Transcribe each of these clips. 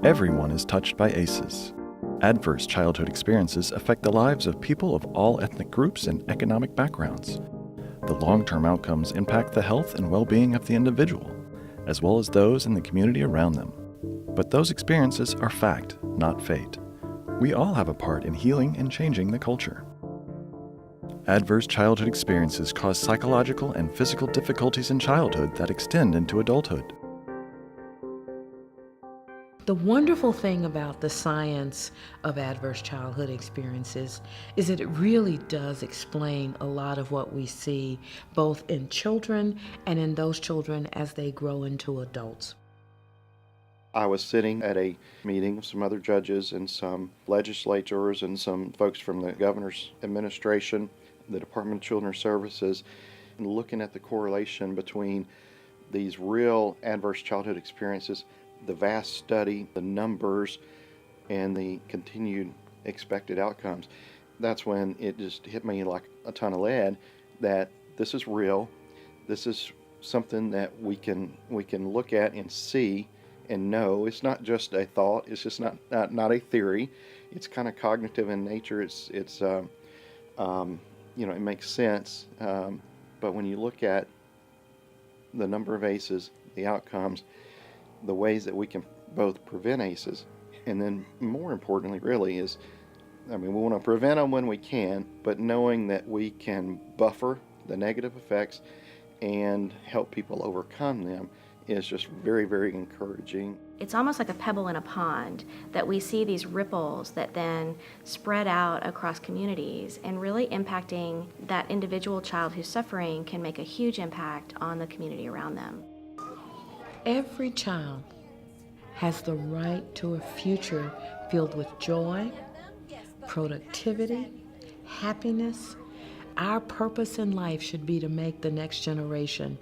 Everyone is touched by ACEs. Adverse childhood experiences affect the lives of people of all ethnic groups and economic backgrounds. The long-term outcomes impact the health and well-being of the individual, as well as those in the community around them. But those experiences are fact, not fate. We all have a part in healing and changing the culture. Adverse childhood experiences cause psychological and physical difficulties in childhood that extend into adulthood. The wonderful thing about the science of adverse childhood experiences is that it really does explain a lot of what we see both in children and in those children as they grow into adults. I was sitting at a meeting with some other judges and some legislators and some folks from the governor's administration, the Department of Children's Services, and looking at the correlation between these real adverse childhood experiences, the vast study, the numbers, and the continued expected outcomes. That's when it just hit me like a ton of lead that this is real. This is something that we can look at and see and know. It's not just a thought. It's just not a theory. It's kind of cognitive in nature. It's it makes sense. But when you look at the number of ACEs, the outcomes, the ways that we can both prevent ACEs, and then more importantly really is, we want to prevent them when we can, but knowing that we can buffer the negative effects and help people overcome them is just very, very encouraging. It's almost like a pebble in a pond that we see these ripples that then spread out across communities, and really impacting that individual child who's suffering can make a huge impact on the community around them. Every child has the right to a future filled with joy, productivity, happiness. Our purpose in life should be to make the next generation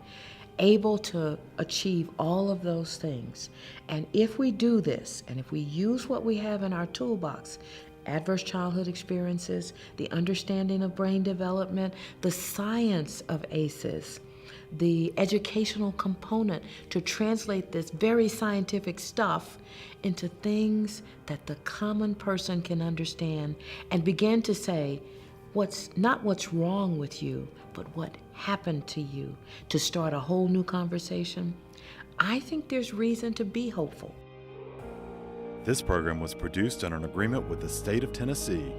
able to achieve all of those things. And if we do this, and if we use what we have in our toolbox, adverse childhood experiences, the understanding of brain development, the science of ACEs, the educational component to translate this very scientific stuff into things that the common person can understand and begin to say, not what's wrong with you, but what happened to you, to start a whole new conversation, I think there's reason to be hopeful. This program was produced under an agreement with the state of Tennessee.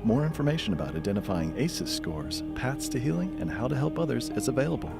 More information about identifying ACEs scores, paths to healing, and how to help others is available.